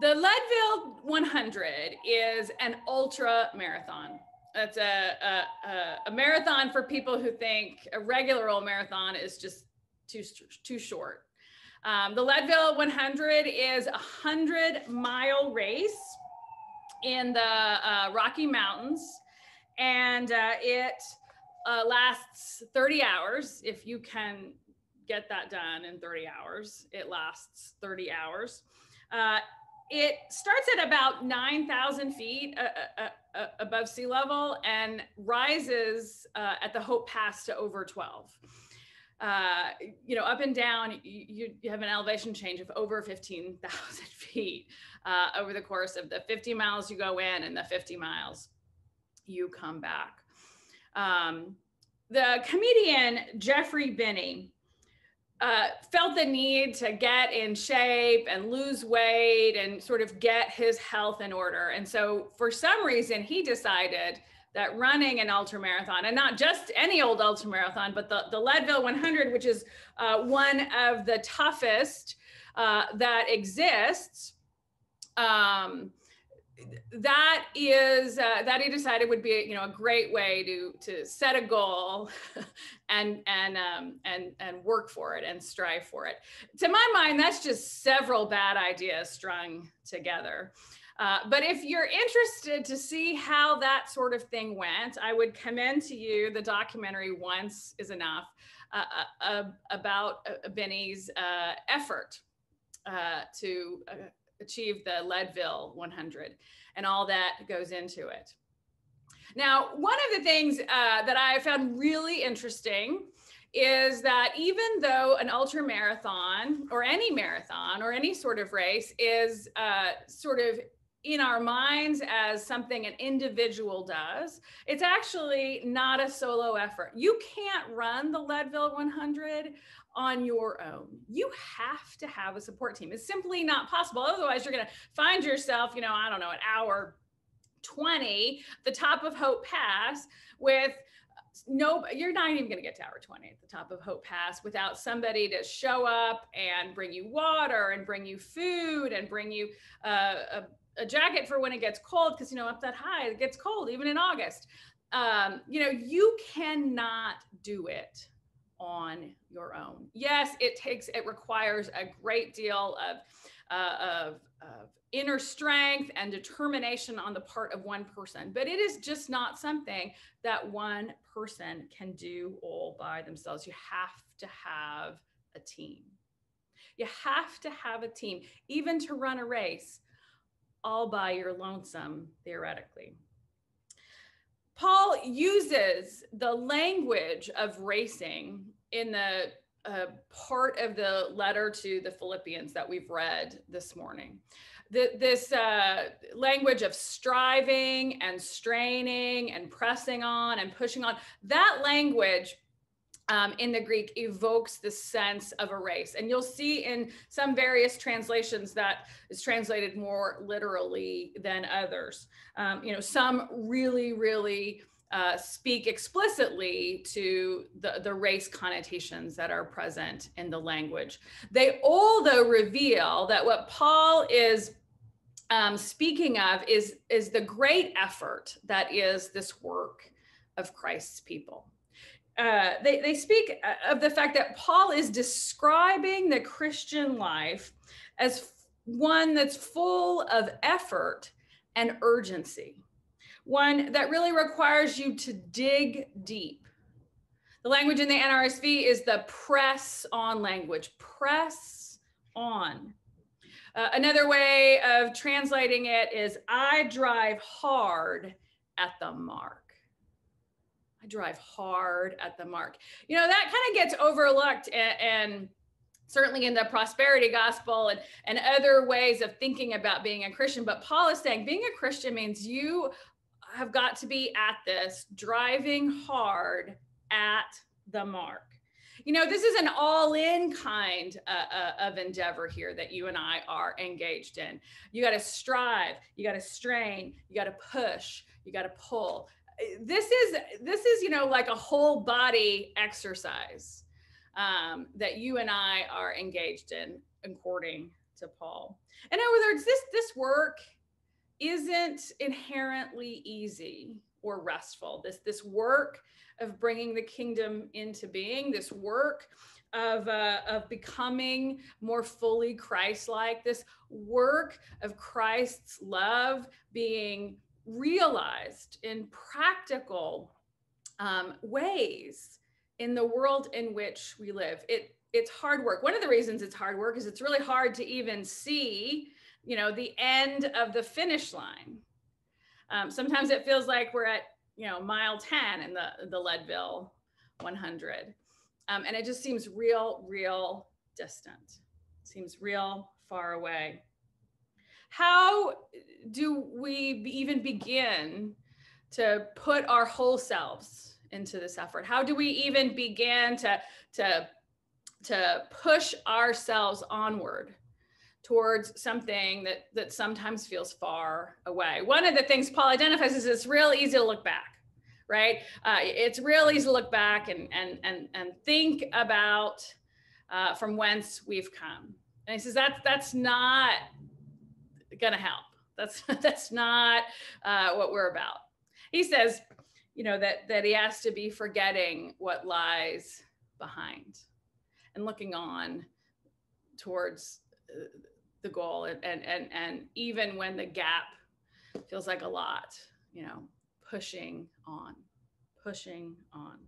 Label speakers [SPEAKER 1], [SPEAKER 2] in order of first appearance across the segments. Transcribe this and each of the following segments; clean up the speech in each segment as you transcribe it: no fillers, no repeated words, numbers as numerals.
[SPEAKER 1] The Leadville 100 is an ultra marathon. It's a marathon for people who think a regular old marathon is just too short. The Leadville 100 is a 100-mile race in the Rocky Mountains, and it lasts 30 hours. If you can get that done in 30 hours, it lasts 30 hours. It starts at about 9,000 feet above sea level and rises at the Hope Pass to over 12. Up and down, you have an elevation change of over 15,000 feet over the course of the 50 miles you go in and the 50 miles you come back. The comedian Geoffrey Binney felt the need to get in shape and lose weight and sort of get his health in order. And so for some reason, he decided that running an ultramarathon, and not just any old ultramarathon, but the Leadville 100, which is one of the toughest that exists, that he decided would be a great way to set a goal and work for it and strive for it. To my mind, that's just several bad ideas strung together. But if you're interested to see how that sort of thing went, I would commend to you the documentary Once Is Enough about Binney's effort to achieve the Leadville 100 and all that goes into it. Now, one of the things that I found really interesting is that even though an ultra marathon or any sort of race is sort of in our minds as something an individual does, it's actually not a solo effort. You can't run the Leadville 100 on your own. You have to have a support team. It's simply not possible. Otherwise, you're going to find yourself, at hour 20, the top of Hope Pass with you're not even going to get to hour 20 at the top of Hope Pass without somebody to show up and bring you water and bring you food and bring you a jacket for when it gets cold, because up that high it gets cold even in August. You cannot do it on your own. Yes, it requires a great deal of inner strength and determination on the part of one person, but it is just not something that one person can do all by themselves. You have to have a team. You have to have a team, even to run a race all by your lonesome, theoretically. Paul uses the language of racing in the part of the letter to the Philippians that we've read this morning. This language of striving and straining and pressing on and pushing on, that language in the Greek evokes the sense of a race. And you'll see in some various translations that is translated more literally than others. Some really speak explicitly to the race connotations that are present in the language. They all, though, reveal that what Paul is speaking of is the great effort that is this work of Christ's people. They speak of the fact that Paul is describing the Christian life as one that's full of effort and urgency, one that really requires you to dig deep. The language in the NRSV is the press on language, press on. Another way of translating it is, I drive hard at the mark. I drive hard at the mark. That kind of gets overlooked and certainly in the prosperity gospel and other ways of thinking about being a Christian. But Paul is saying being a Christian means you have got to be at this, driving hard at the mark. This is an all-in kind of endeavor here that you and I are engaged in. You got to strive, you got to strain, you got to push, you got to pull. This is like a whole body exercise that you and I are engaged in according Paul. In other words, this work isn't inherently easy or restful. This work of bringing the kingdom into being, this work of becoming more fully Christ-like, this work of Christ's love being realized in practical ways in the world in which we live. It's hard work. One of the reasons it's hard work is it's really hard to even see, the end of the finish line. Sometimes it feels like we're at, mile 10 in the Leadville 100. And it just seems real distant. Seems real far away. How do we even begin to put our whole selves into this effort? How do we even begin to push ourselves onward towards something that sometimes feels far away? One of the things Paul identifies is it's real easy to look back, right? It's real easy to look back and think about from whence we've come. And he says that's not gonna help. That's not what we're about. He says, that he has to be forgetting what lies behind and looking on towards the goal, and even when the gap feels like a lot, pushing on, pressing on.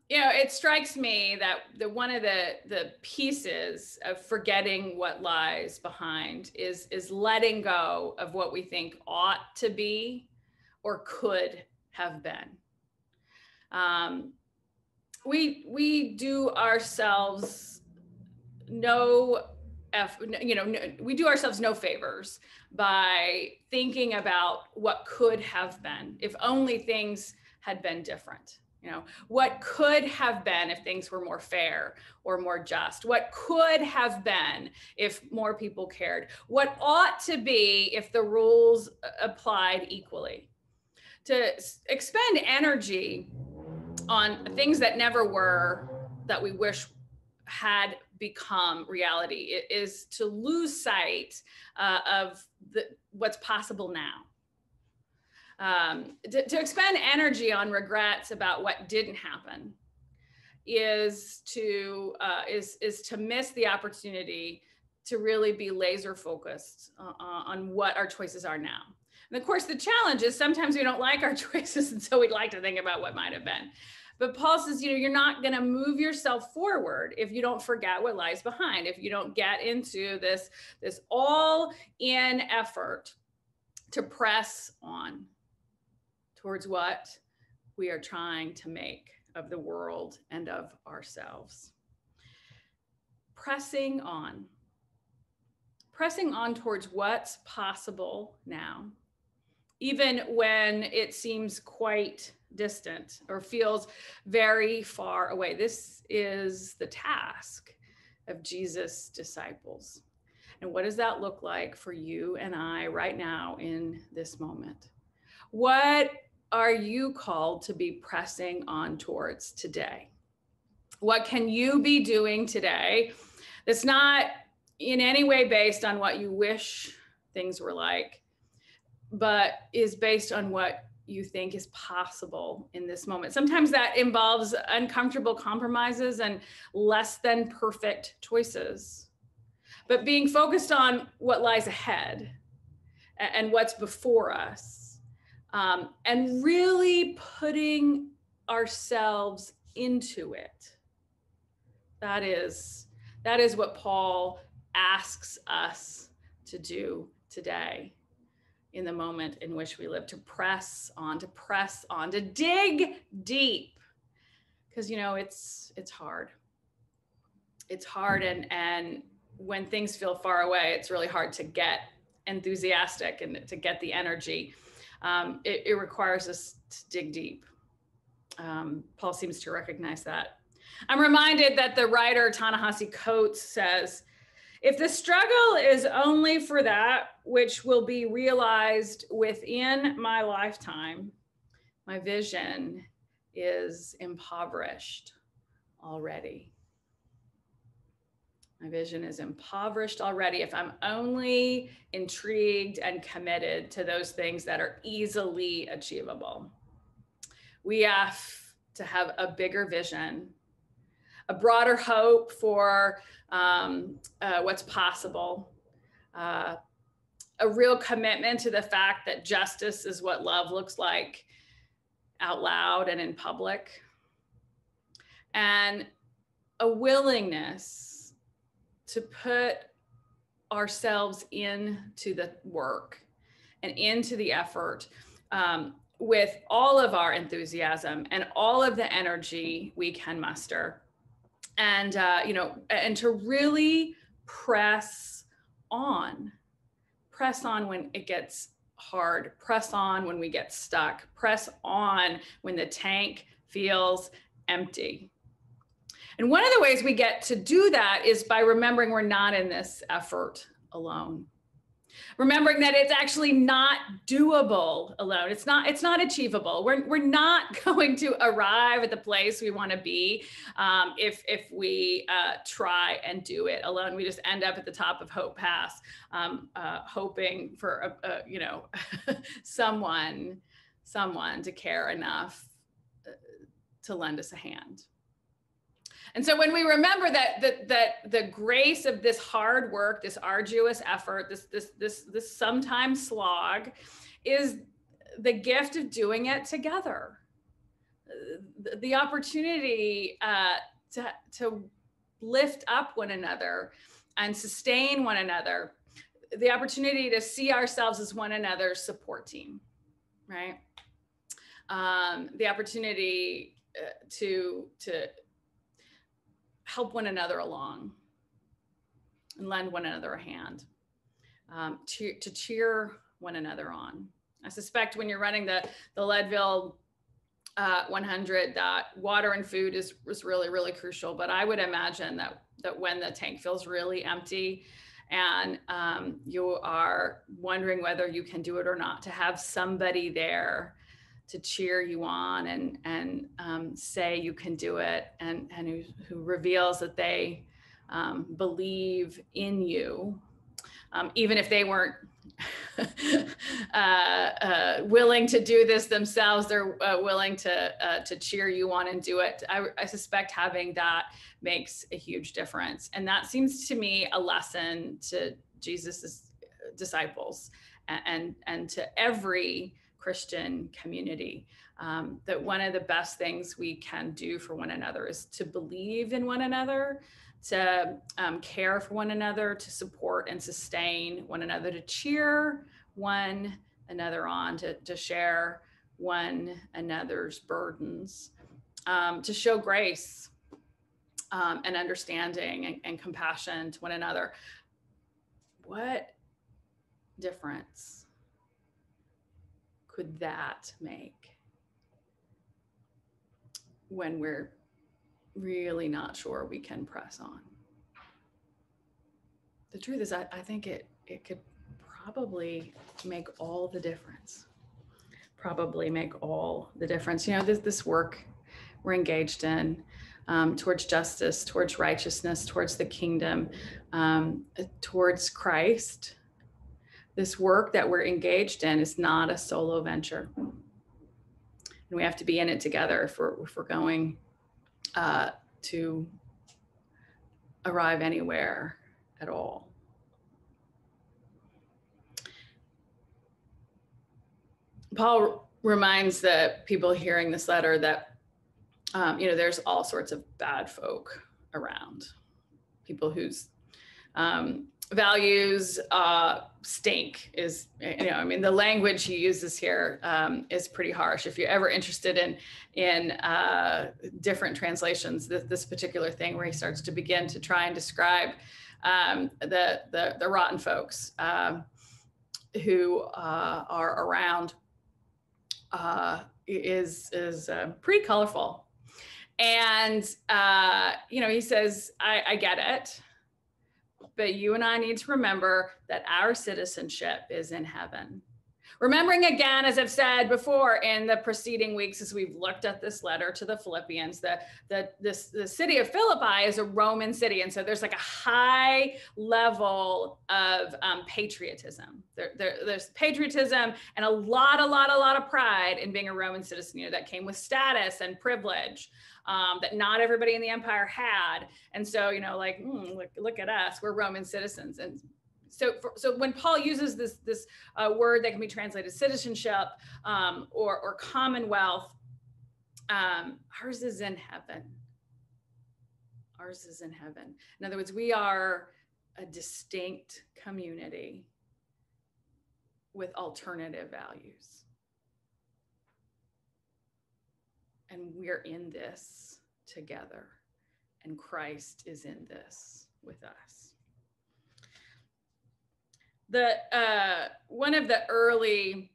[SPEAKER 1] It strikes me that one of the pieces of forgetting what lies behind is letting go of what we think ought to be or could have been. We do ourselves no favors by thinking about what could have been if only things had been different. What could have been if things were more fair or more just? What could have been if more people cared? What ought to be if the rules applied equally? To expend energy on things that never were, that we wish had become reality, is to lose sight of what's possible now. To expend energy on regrets about what didn't happen is to miss the opportunity to really be laser focused on what our choices are now. And of course, the challenge is sometimes we don't like our choices, and so we'd like to think about what might have been. But Paul says, you're not going to move yourself forward if you don't forget what lies behind, if you don't get into this all-in effort to press on towards what we are trying to make of the world and of ourselves. Pressing on towards what's possible now, even when it seems quite distant or feels very far away. This is the task of Jesus' disciples. And what does that look like for you and I right now in this moment? What are you called to be pressing on towards today? What can you be doing today that's not in any way based on what you wish things were like, but is based on what you think is possible in this moment? Sometimes that involves uncomfortable compromises and less than perfect choices, but being focused on what lies ahead and what's before us, and really putting ourselves into it. That is what Paul asks us to do today in the moment in which we live, to press on, to dig deep. Because, it's hard. It's hard, and when things feel far away, it's really hard to get enthusiastic and to get the energy. It requires us to dig deep. Paul seems to recognize that. I'm reminded that the writer Ta-Nehisi Coates says, if the struggle is only for that which will be realized within my lifetime, my vision is impoverished already. My vision is impoverished already if I'm only intrigued and committed to those things that are easily achievable. We have to have a bigger vision, a broader hope for what's possible, a real commitment to the fact that justice is what love looks like out loud and in public, and a willingness to put ourselves into the work and into the effort with all of our enthusiasm and all of the energy we can muster. And, and to really press on when it gets hard, press on when we get stuck, press on when the tank feels empty. And one of the ways we get to do that is by remembering we're not in this effort alone. Remembering that it's actually not doable alone. It's not achievable. We're not going to arrive at the place we want to be if we try and do it alone. We just end up at the top of Hope Pass, hoping for someone to care enough to lend us a hand. And so when we remember that the grace of this hard work, this arduous effort, this sometimes slog, is the gift of doing it together, the opportunity to lift up one another and sustain one another, the opportunity to see ourselves as one another's support team, right? The opportunity to help one another along and lend one another a hand, to cheer one another on. I suspect when you're running the Leadville 100, that water and food is really, really crucial. But I would imagine that when the tank feels really empty and you are wondering whether you can do it or not, to have somebody there to cheer you on and say you can do it, and who reveals that they believe in you, even if they weren't willing to do this themselves. They're willing to cheer you on and do it. I suspect having that makes a huge difference, and that seems to me a lesson to Jesus's disciples and to every Christian community, that one of the best things we can do for one another is to believe in one another, to care for one another, to support and sustain one another, to cheer one another on, to share one another's burdens, to show grace and understanding and compassion to one another. What difference could that make when we're really not sure we can press on? The truth is, I think it could probably make all the difference. Probably make all the difference. You know, this work we're engaged in towards justice, towards righteousness, towards the kingdom, towards Christ. This work that we're engaged in is not a solo venture. And we have to be in it together if we're going to arrive anywhere at all. Paul reminds the people hearing this letter that, there's all sorts of bad folk around, people whose values stink. Is, the language he uses here is pretty harsh. If you're ever interested in different translations, this particular thing where he starts to begin to try and describe the rotten folks who are around is pretty colorful. And he says, I get it. But you and I need to remember that our citizenship is in heaven, Remembering again, as I've said before in the preceding weeks, as we've looked at this letter to the Philippians, the city of Philippi is a Roman city. And so there's like a high level of patriotism. There's patriotism and a lot of pride in being a Roman citizen, you know, that came with status and privilege that not everybody in the empire had. And so, you know, like, look at us, we're Roman citizens. And so when Paul uses this word that can be translated citizenship or commonwealth, ours is in heaven. Ours is in heaven. In other words, we are a distinct community with alternative values. And we're in this together. And Christ is in this with us. One of the early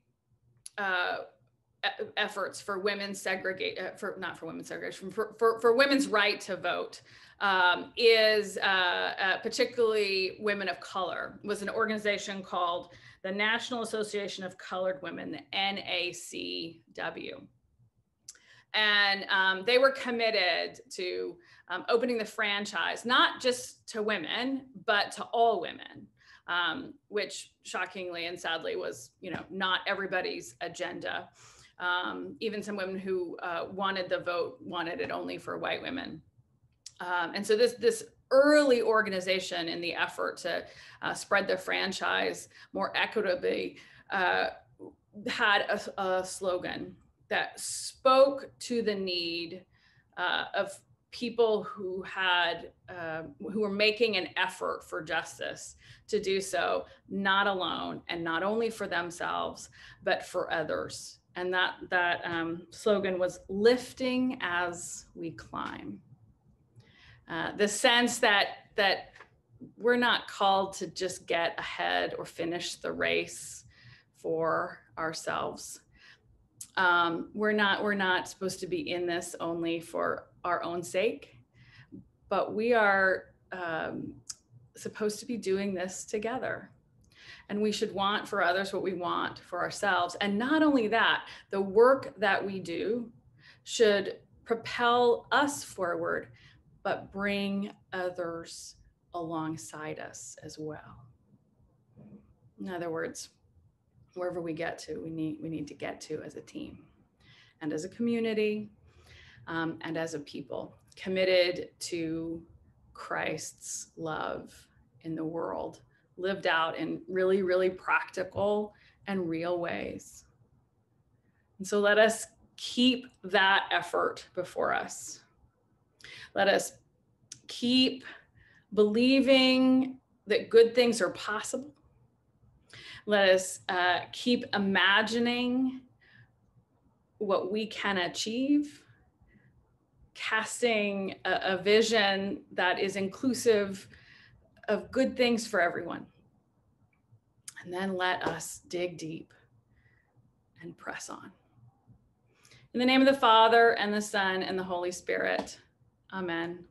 [SPEAKER 1] efforts for women's segregation, for women's right to vote is particularly women of color, was an organization called the National Association of Colored Women, the NACW. And they were committed to opening the franchise, not just to women, but to all women. Which shockingly and sadly was, you know, not everybody's agenda. Even some women who wanted the vote wanted it only for white women. And so this early organization in the effort to spread the franchise more equitably had a slogan that spoke to the need of people who were making an effort for justice to do so, not alone and not only for themselves, but for others. And that slogan was lifting as we climb. The sense that we're not called to just get ahead or finish the race for ourselves. We're not supposed to be in this only for our own sake, but we are supposed to be doing this together. And we should want for others what we want for ourselves. And not only that, the work that we do should propel us forward, but bring others alongside us as well. In other words, wherever we get to, we need to get to as a team and as a community and as a people committed to Christ's love in the world, lived out in really, really practical and real ways. And so let us keep that effort before us. Let us keep believing that good things are possible. Let us keep imagining what we can achieve, casting a vision that is inclusive of good things for everyone. And then let us dig deep and press on. In the name of the Father, and the Son, and the Holy Spirit, amen.